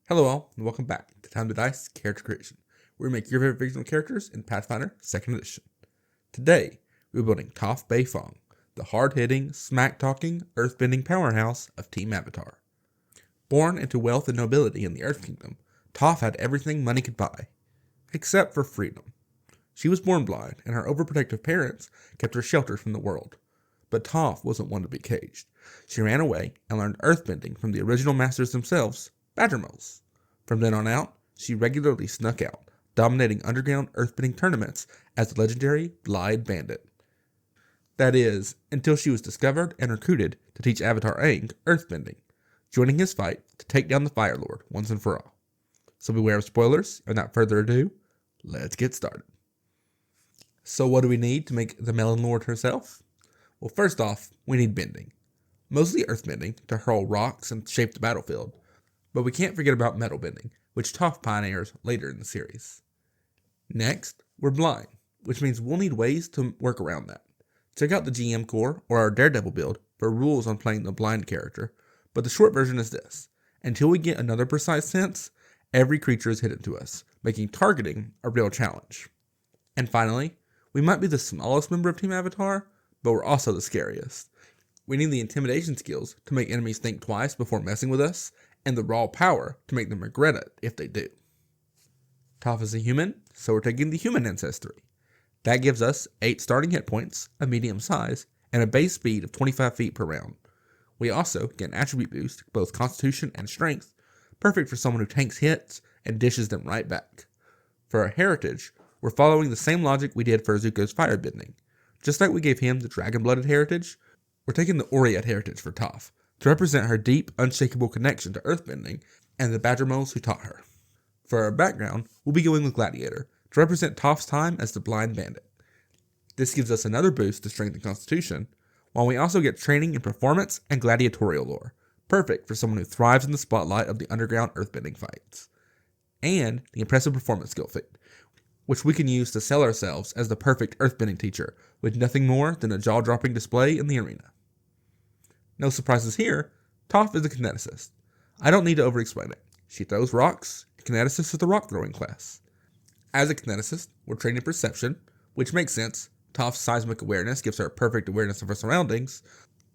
Hello all, and welcome back to Time to Dice Character Creation, where we make your favorite fictional characters in Pathfinder 2nd Edition. Today, we're building Toph Beifong, the hard-hitting, smack-talking, earth-bending powerhouse of Team Avatar. Born into wealth and nobility in the Earth Kingdom, Toph had everything money could buy, except for freedom. She was born blind, and her overprotective parents kept her sheltered from the world. But Toph wasn't one to be caged. She ran away and learned earthbending from the original masters themselves, Badgermoles. From then on out, she regularly snuck out, dominating underground earthbending tournaments as the legendary Blind Bandit. That is, until she was discovered and recruited to teach Avatar Aang earthbending, joining his fight to take down the Fire Lord once and for all. So beware of spoilers, and without further ado, let's get started. So what do we need to make the Melon Lord herself? Well, first off, we need bending. Mostly earthbending to hurl rocks and shape the battlefield, but we can't forget about metal bending, which Toph pioneers later in the series. Next, we're blind, which means we'll need ways to work around that. Check out the GM core or our Daredevil build for rules on playing the blind character, but the short version is this. Until we get another precise sense, every creature is hidden to us, making targeting a real challenge. And finally, we might be the smallest member of Team Avatar, but we're also the scariest. We need the intimidation skills to make enemies think twice before messing with us, and the raw power to make them regret it if they do. Toph is a human, so we're taking the human ancestry. That gives us 8 starting hit points, a medium size, and a base speed of 25 feet per round. We also get an attribute boost, both constitution and strength, perfect for someone who tanks hits and dishes them right back. For our heritage, we're following the same logic we did for Zuko's firebending. Just like we gave him the dragon-blooded heritage, we're taking the Oriat heritage for Toph, to represent her deep, unshakable connection to earthbending and the Badgermoles who taught her. For our background, we'll be going with Gladiator, to represent Toph's time as the Blind Bandit. This gives us another boost to strength and constitution, while we also get training in performance and gladiatorial lore, perfect for someone who thrives in the spotlight of the underground earthbending fights. And the impressive performance skill feat, which we can use to sell ourselves as the perfect earthbending teacher, with nothing more than a jaw-dropping display in the arena. No surprises here, Toph is a Kineticist. I don't need to over-explain it. She throws rocks, Kineticist is the rock-throwing class. As a Kineticist, we're trained in perception, which makes sense. Toph's seismic awareness gives her perfect awareness of her surroundings,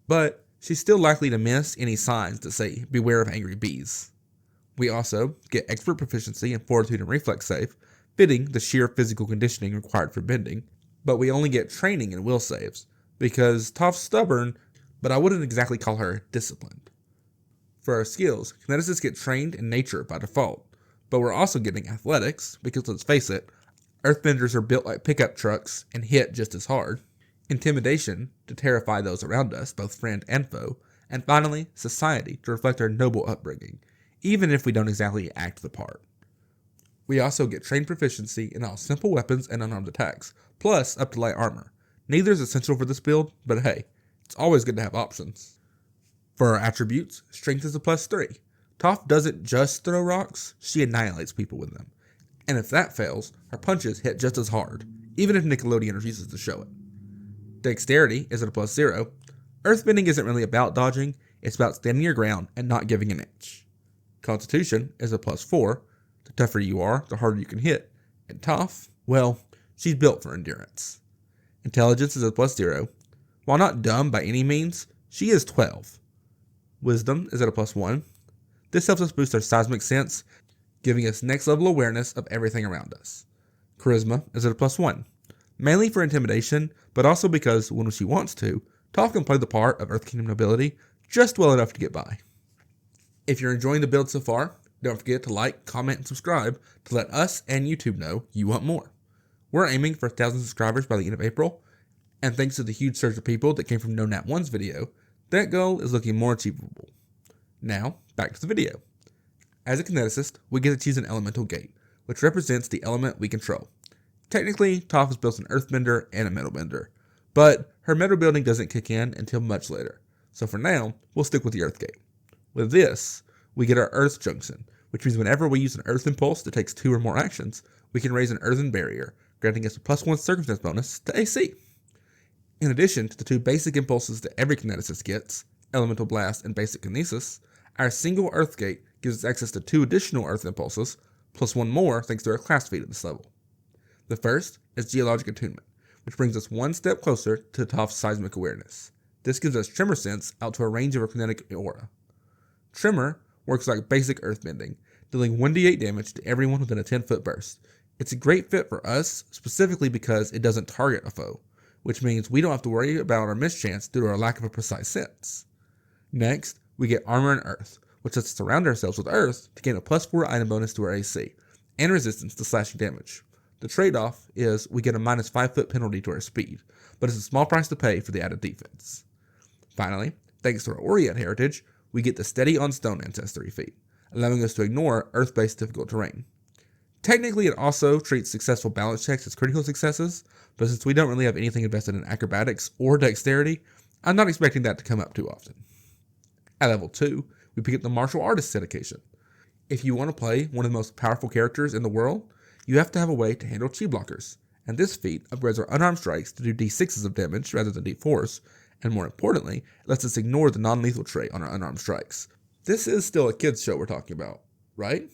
but she's still likely to miss any signs that say, beware of angry bees. We also get expert proficiency in fortitude and reflex save, fitting the sheer physical conditioning required for bending, but we only get training in will saves, because Toph's stubborn, but I wouldn't exactly call her disciplined. For our skills, Kineticists get trained in nature by default, but we're also getting athletics, because let's face it, earthbenders are built like pickup trucks and hit just as hard, intimidation to terrify those around us, both friend and foe, and finally, society to reflect our noble upbringing, even if we don't exactly act the part. We also get trained proficiency in all simple weapons and unarmed attacks, plus up to light armor. Neither is essential for this build, but hey, it's always good to have options. For our attributes, strength is a +3. Toph doesn't just throw rocks, she annihilates people with them. And if that fails, her punches hit just as hard, even if Nickelodeon refuses to show it. Dexterity is at a +0. Earthbending isn't really about dodging, it's about standing your ground and not giving an inch. Constitution is a +4. The tougher you are, the harder you can hit. And Toph, well, she's built for endurance. Intelligence is a +0. While not dumb by any means, she is 12. Wisdom is at a +1. This helps us boost our seismic sense, giving us next level awareness of everything around us. Charisma is at a +1, mainly for intimidation, but also because when she wants to, Toph can play the part of Earth Kingdom nobility just well enough to get by. If you're enjoying the build so far, don't forget to like, comment, and subscribe to let us and YouTube know you want more. We're aiming for 1,000 subscribers by the end of April, and thanks to the huge surge of people that came from No Nap 1's video, that goal is looking more achievable. Now, back to the video. As a Kineticist, we get to choose an elemental gate, which represents the element we control. Technically, Toph is both an earthbender and a metal bender, but her metal building doesn't kick in until much later, so for now, we'll stick with the earth gate. With this, we get our earth junction, which means whenever we use an earth impulse that takes 2 or more actions, we can raise an earthen barrier, granting us a +1 circumstance bonus to AC. In addition to the 2 basic impulses that every Kineticist gets, Elemental Blast and Basic Kinesis, Our single Earth Gate gives us access to 2 additional Earth impulses, plus 1 more thanks to our class feat at this level. The first is Geologic Attunement, which brings us 1 step closer to Toph's Seismic Awareness. This gives us Tremor Sense out to a range of her kinetic aura. Tremor works like basic earthbending, dealing 1d8 damage to everyone within a 10-foot burst. It's a great fit for us, specifically because it doesn't target a foe, which means we don't have to worry about our mischance due to our lack of a precise sense. Next, we get Armor and Earth, which lets us surround ourselves with Earth to gain a +4 item bonus to our AC, and resistance to slashing damage. The trade-off is we get a -5-foot penalty to our speed, but it's a small price to pay for the added defense. Finally, thanks to our Orient heritage, we get the Steady on Stone Ancestry feat, allowing us to ignore Earth-based difficult terrain. Technically, it also treats successful balance checks as critical successes, but since we don't really have anything invested in acrobatics or dexterity, I'm not expecting that to come up too often. At level 2, we pick up the Martial Artist Dedication. If you want to play one of the most powerful characters in the world, you have to have a way to handle chi blockers, and this feat upgrades our unarmed strikes to do d6s of damage rather than d4s, and more importantly, it lets us ignore the non-lethal trait on our unarmed strikes. This is still a kids show we're talking about, right?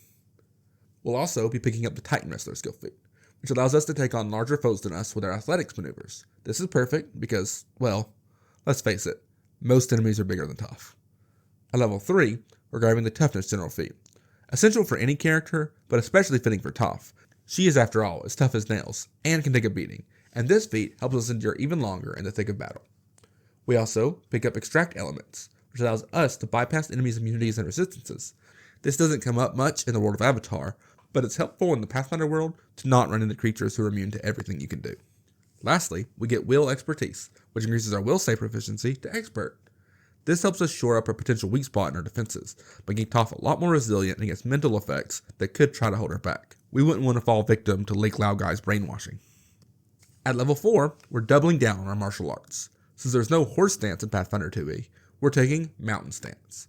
We'll also be picking up the Titan Wrestler skill feat, which allows us to take on larger foes than us with our athletics maneuvers. This is perfect because, well, let's face it, most enemies are bigger than Toph. At level 3, we're grabbing the Toughness General feat. Essential for any character, but especially fitting for Toph. She is, after all, as tough as nails, and can take a beating, and this feat helps us endure even longer in the thick of battle. We also pick up Extract Elements, which allows us to bypass enemies' immunities and resistances. This doesn't come up much in the world of Avatar, but it's helpful in the Pathfinder world to not run into creatures who are immune to everything you can do. Lastly, we get Will Expertise, which increases our Will save proficiency to Expert. This helps us shore up a potential weak spot in our defenses, making Toph a lot more resilient against mental effects that could try to hold her back. We wouldn't want to fall victim to Lake Lao Guy's brainwashing. At level 4, we're doubling down on our martial arts. Since there's no horse stance in Pathfinder 2e, we're taking mountain stance.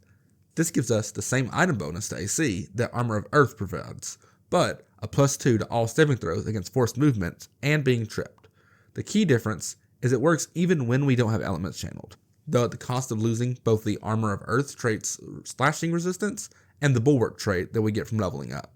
This gives us the same item bonus to AC that Armor of Earth provides, but a +2 to all saving throws against forced movements and being tripped. The key difference is it works even when we don't have elements channeled, though at the cost of losing both the Armor of Earth trait's slashing resistance and the Bulwark trait that we get from leveling up.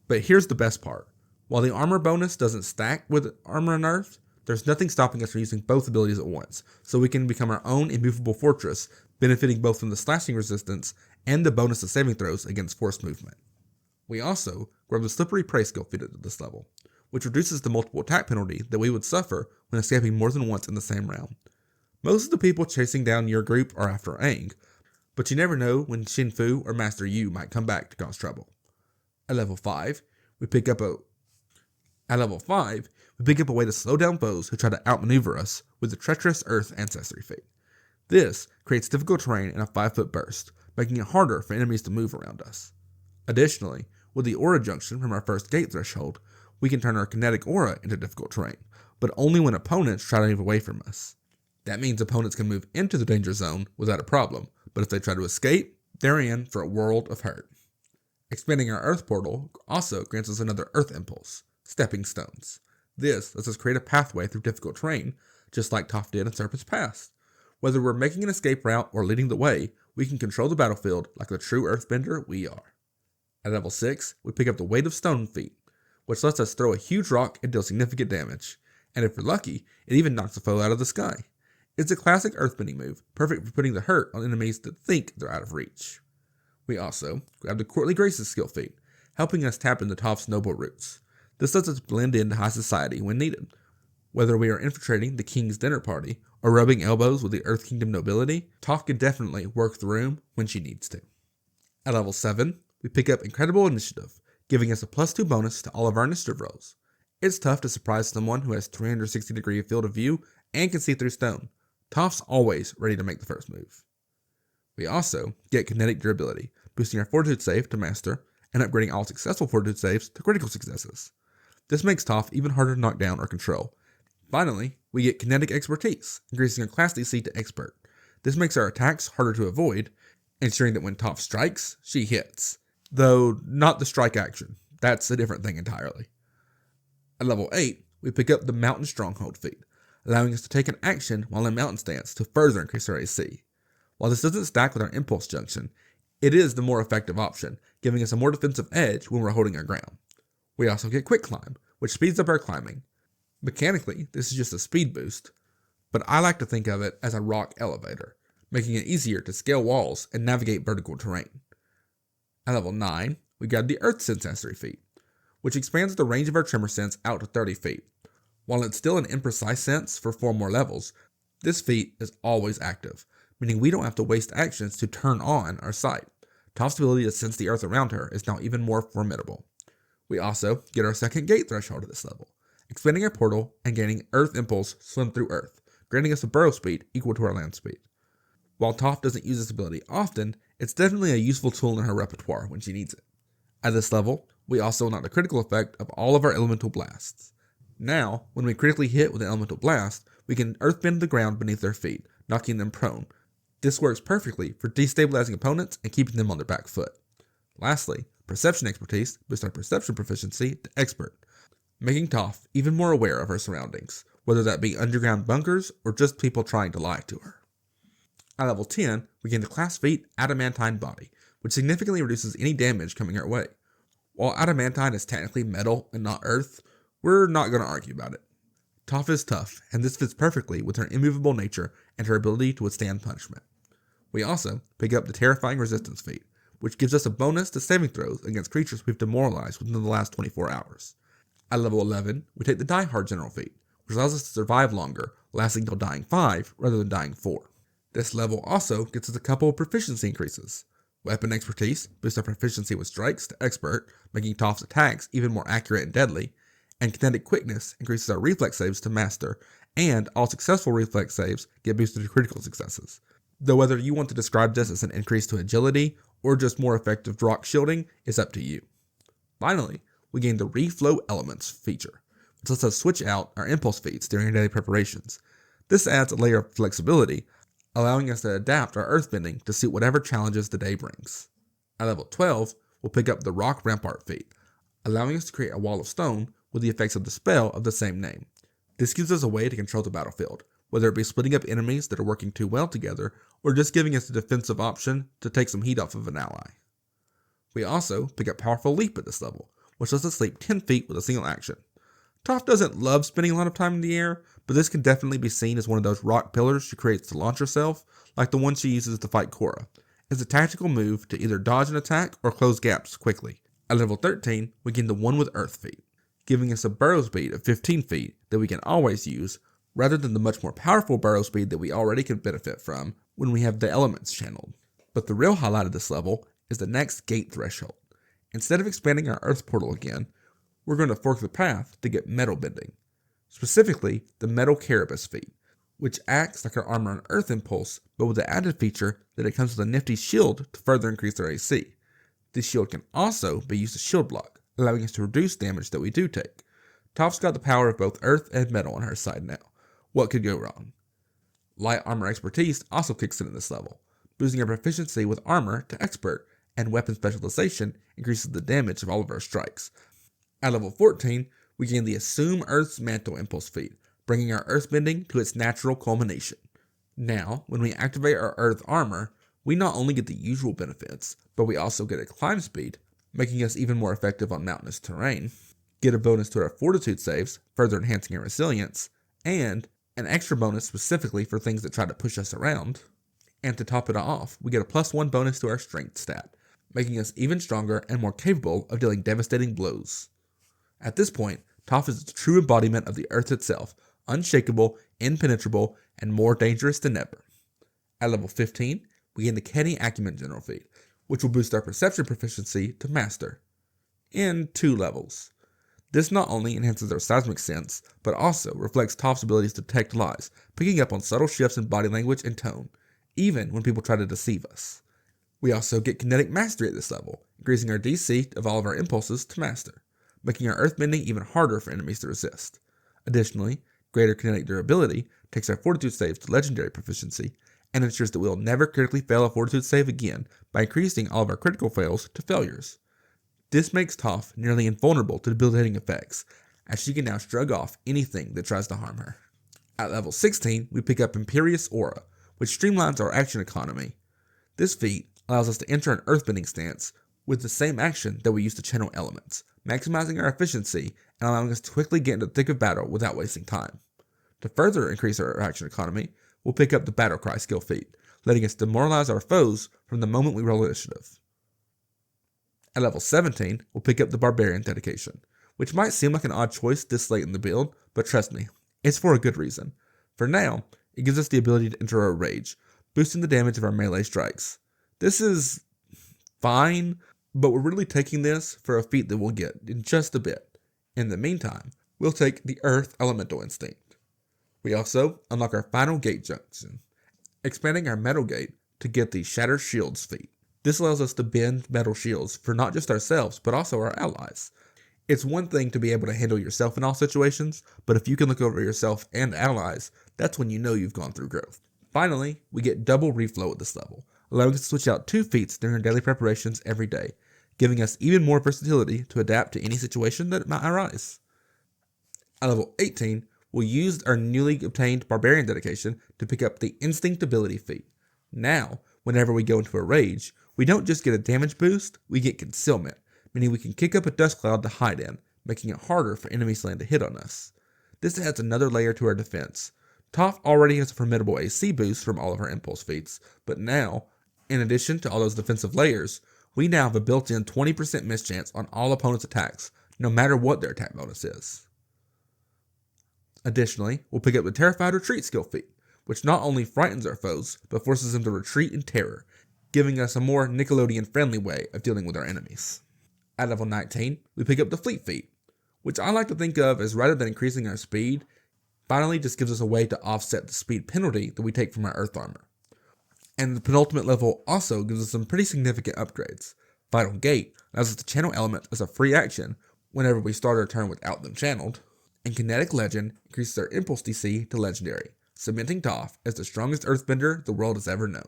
But here's the best part. While the armor bonus doesn't stack with Armor and Earth, there's nothing stopping us from using both abilities at once, so we can become our own immovable fortress, benefiting both from the slashing resistance and the bonus of saving throws against forced movement. We also grab the Slippery Prey skill feat at this level, which reduces the multiple attack penalty that we would suffer when escaping more than once in the same round. Most of the people chasing down your group are after Aang, but you never know when Xin Fu or Master Yu might come back to cause trouble. At level 5, we pick up a way to slow down foes who try to outmaneuver us with the Treacherous Earth Ancestry feat. This creates difficult terrain in a 5-foot burst, making it harder for enemies to move around us. Additionally, with the Aura Junction from our first gate threshold, we can turn our kinetic aura into difficult terrain, but only when opponents try to move away from us. That means opponents can move into the danger zone without a problem, but if they try to escape, they're in for a world of hurt. Expanding our Earth portal also grants us another Earth impulse, Stepping Stones. This lets us create a pathway through difficult terrain, just like Toph did in Serpent's Pass. Whether we're making an escape route or leading the way, we can control the battlefield like the true Earthbender we are. At level 6, we pick up the Weight of Stone feat, which lets us throw a huge rock and deal significant damage, and if we're lucky, it even knocks a foe out of the sky. It's a classic earthbending move, perfect for putting the hurt on enemies that think they're out of reach. We also grab the Courtly Graces skill feat, helping us tap into Toph's noble roots. This lets us blend into high society when needed. Whether we are infiltrating the king's dinner party or rubbing elbows with the Earth Kingdom nobility, Toph can definitely work the room when she needs to. At level 7, we pick up Incredible Initiative, giving us a +2 bonus to all of our initiative rolls. It's tough to surprise someone who has 360-degree field of view and can see through stone. Toph's always ready to make the first move. We also get Kinetic Durability, boosting our Fortitude save to Master and upgrading all successful Fortitude saves to critical successes. This makes Toph even harder to knock down or control. Finally, we get Kinetic Expertise, increasing our class DC to Expert. This makes our attacks harder to avoid, ensuring that when Toph strikes, she hits. Though not the strike action. That's a different thing entirely. At level 8, we pick up the Mountain Stronghold feat, allowing us to take an action while in mountain stance to further increase our AC. While this doesn't stack with our Impulse Junction, It is the more effective option, giving us a more defensive edge when we're holding our ground. We also get Quick Climb, which speeds up our climbing. Mechanically, this is just a speed boost, but I like to think of it as a rock elevator, making it easier to scale walls and navigate vertical terrain. At level 9, we got the Earth's Ancestry feat, which expands the range of our tremor sense out to 30 feet. While it's still an imprecise sense for 4 more levels, this feat is always active, meaning we don't have to waste actions to turn on our sight. Toph's ability to sense the Earth around her is now even more formidable. We also get our second gate threshold at this level, expanding our portal and gaining Earth Impulse Swim Through Earth, granting us a burrow speed equal to our land speed. While Toph doesn't use this ability often, it's definitely a useful tool in her repertoire when she needs it. At this level, we also unlock the critical effect of all of our elemental blasts. Now, when we critically hit with an elemental blast, we can earthbend the ground beneath their feet, knocking them prone. This works perfectly for destabilizing opponents and keeping them on their back foot. Lastly, Perception Expertise boosts our perception proficiency to Expert, making Toph even more aware of her surroundings, whether that be underground bunkers or just people trying to lie to her. At level 10, we gain the class feat Adamantine Body, which significantly reduces any damage coming our way. While adamantine is technically metal and not earth, we're not going to argue about it. Toph is tough, and this fits perfectly with her immovable nature and her ability to withstand punishment. We also pick up the Terrifying Resistance feat, which gives us a bonus to saving throws against creatures we've demoralized within the last 24 hours. At level 11, we take the Die Hard General feat, which allows us to survive longer, lasting till dying 5 rather than dying 4. This level also gets us a couple of proficiency increases. Weapon Expertise boosts our proficiency with strikes to Expert, making Toph's attacks even more accurate and deadly, and Kinetic Quickness increases our reflex saves to Master, and all successful reflex saves get boosted to critical successes. Though whether you want to describe this as an increase to agility or just more effective rock shielding is up to you. Finally, we gain the Reflow Elements feature, which lets us switch out our impulse feats during our daily preparations. This adds a layer of flexibility, allowing us to adapt our earthbending to suit whatever challenges the day brings. At level 12, we'll pick up the Rock Rampart feat, allowing us to create a wall of stone with the effects of the spell of the same name. This gives us a way to control the battlefield, whether it be splitting up enemies that are working too well together, or just giving us a defensive option to take some heat off of an ally. We also pick up Powerful Leap at this level, which lets us leap 10 feet with a single action. Toph doesn't love spending a lot of time in the air, but this can definitely be seen as one of those rock pillars she creates to launch herself, like the one she uses to fight Korra. It's a tactical move to either dodge an attack or close gaps quickly. At level 13, we gain the One with Earth feat, giving us a burrow speed of 15 feet that we can always use, rather than the much more powerful burrow speed that we already can benefit from when we have the elements channeled. But the real highlight of this level is the next gate threshold. Instead of expanding our Earth portal again, we're going to fork the path to get metal bending. Specifically, the Metal Carapace feat, which acts like our armor on Earth Impulse, but with the added feature that it comes with a nifty shield to further increase our AC. This shield can also be used as shield block, allowing us to reduce damage that we do take. Toph's got the power of both Earth and Metal on her side now. What could go wrong? Light Armor Expertise also kicks in at this level, boosting our proficiency with armor to Expert, and Weapon Specialization increases the damage of all of our strikes. At level 14, we gain the Assume Earth's Mantle Impulse feat, bringing our earthbending to its natural culmination. Now, when we activate our Earth armor, we not only get the usual benefits, but we also get a climb speed, making us even more effective on mountainous terrain, get a bonus to our Fortitude saves, further enhancing our resilience, and an extra bonus specifically for things that try to push us around. And to top it off, we get a +1 bonus to our Strength stat, making us even stronger and more capable of dealing devastating blows. At this point, Toph is the true embodiment of the Earth itself, unshakable, impenetrable, and more dangerous than ever. At level 15, we gain the Kenny Acumen General feat, which will boost our perception proficiency to Master, in 2 levels. This not only enhances our seismic sense, but also reflects Toph's abilities to detect lies, picking up on subtle shifts in body language and tone, even when people try to deceive us. We also get Kinetic Mastery at this level, increasing our DC of all of our impulses to Master, making our earthbending even harder for enemies to resist. Additionally, greater kinetic durability takes our Fortitude saves to Legendary proficiency, and ensures that we will never critically fail a Fortitude save again by increasing all of our critical fails to failures. This makes Toph nearly invulnerable to debilitating effects, as she can now shrug off anything that tries to harm her. At level 16, we pick up Imperious Aura, which streamlines our action economy. This feat allows us to enter an earthbending stance with the same action that we use to channel elements, maximizing our efficiency and allowing us to quickly get into the thick of battle without wasting time. To further increase our action economy, we'll pick up the Battle Cry skill feat, letting us demoralize our foes from the moment we roll initiative. At level 17, we'll pick up the Barbarian dedication, which might seem like an odd choice this late in the build, but trust me, it's for a good reason. For now, it gives us the ability to enter a rage, boosting the damage of our melee strikes. This is fine, but we're really taking this for a feat that we'll get in just a bit. In the meantime, we'll take the Earth Elemental Instinct. We also unlock our final gate junction, expanding our metal gate to get the Shatter Shields feat. This allows us to bend metal shields for not just ourselves, but also our allies. It's one thing to be able to handle yourself in all situations, but if you can look over yourself and allies, that's when you know you've gone through growth. Finally, we get double reflow at this level, allowing us to switch out 2 feats during our daily preparations every day, giving us even more versatility to adapt to any situation that might arise. At level 18, we'll use our newly obtained Barbarian dedication to pick up the Instinct ability feat. Now, whenever we go into a rage, we don't just get a damage boost, we get concealment, meaning we can kick up a dust cloud to hide in, making it harder for enemies to land a hit on us. This adds another layer to our defense. Toph already has a formidable AC boost from all of her impulse feats, but now, in addition to all those defensive layers, we now have a built-in 20% mischance on all opponents' attacks, no matter what their attack bonus is. Additionally, we'll pick up the Terrified Retreat skill feat, which not only frightens our foes, but forces them to retreat in terror, giving us a more Nickelodeon-friendly way of dealing with our enemies. At level 19, we pick up the Fleet feat, which I like to think of as rather than increasing our speed, finally just gives us a way to offset the speed penalty that we take from our earth armor. And the penultimate level also gives us some pretty significant upgrades. Vital Gate allows us to channel elements as a free action whenever we start our turn without them channeled, and Kinetic Legend increases our impulse DC to legendary, cementing Toph as the strongest earthbender the world has ever known.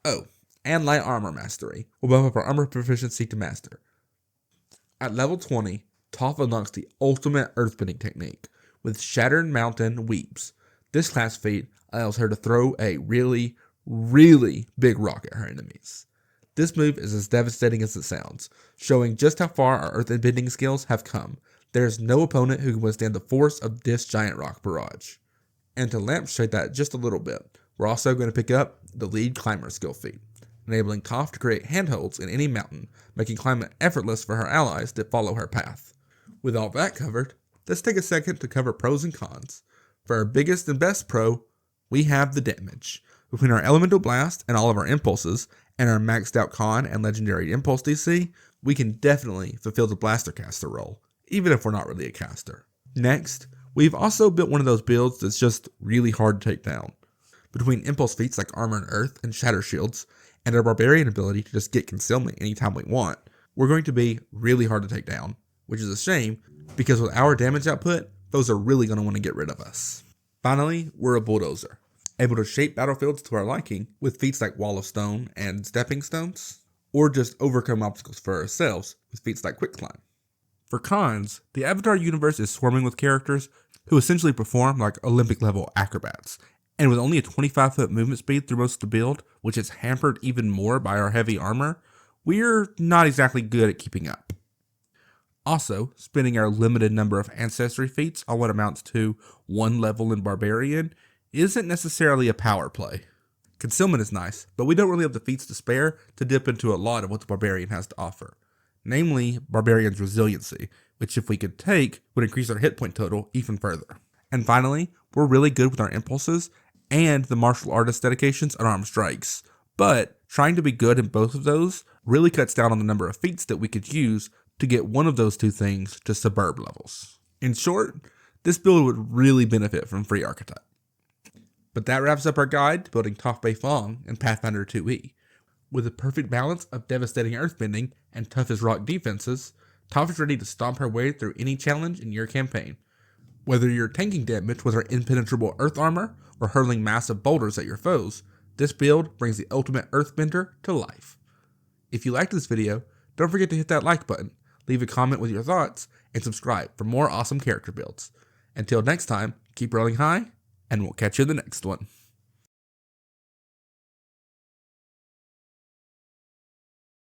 Oh, and Light Armor Mastery will bump up our armor proficiency to master. At level 20, Toph unlocks the ultimate earthbending technique with Shattered Mountain Weaves. This class feat allows her to throw a really big rock at her enemies. This move is as devastating as it sounds, showing just how far our earthbending skills have come. There is no opponent who can withstand the force of this giant rock barrage. And to lampshade that just a little bit, we're also going to pick up the Lead Climber skill feat, enabling Toph to create handholds in any mountain, making climbing effortless for her allies that follow her path. With all that covered, let's take a second to cover pros and cons. For our biggest and best pro, we have the damage. Between our Elemental Blast and all of our impulses, and our maxed out con and legendary impulse DC, we can definitely fulfill the Blaster caster role, even if we're not really a caster. Next, we've also built one of those builds that's just really hard to take down. Between impulse feats like Armor and Earth and Shatter Shields, and our Barbarian ability to just get concealment anytime we want, we're going to be really hard to take down, which is a shame, because with our damage output, those are really going to want to get rid of us. Finally, we're a Bulldozer, able to shape battlefields to our liking with feats like Wall of Stone and Stepping Stones, or just overcome obstacles for ourselves with feats like Quick Climb. For cons, the Avatar universe is swarming with characters who essentially perform like Olympic level acrobats, and with only a 25-foot movement speed through most of the build, which is hampered even more by our heavy armor, we're not exactly good at keeping up. Also, spending our limited number of Ancestry feats on what amounts to 1 level in Barbarian isn't necessarily a power play. Concealment is nice, but we don't really have the feats to spare to dip into a lot of what the Barbarian has to offer. Namely, Barbarian's Resiliency, which if we could take, would increase our hit point total even further. And finally, we're really good with our impulses and the martial artist dedications and arm strikes, but trying to be good in both of those really cuts down on the number of feats that we could use to get one of those two things to suburb levels. In short, this build would really benefit from free archetype. But that wraps up our guide to building Toph Beifong in Pathfinder 2e. With a perfect balance of devastating earthbending and tough as rock defenses, Toph is ready to stomp her way through any challenge in your campaign. Whether you're tanking damage with her impenetrable earth armor or hurling massive boulders at your foes, this build brings the ultimate earthbender to life. If you liked this video, don't forget to hit that like button, leave a comment with your thoughts, and subscribe for more awesome character builds. Until next time, keep rolling high, and we'll catch you in the next one.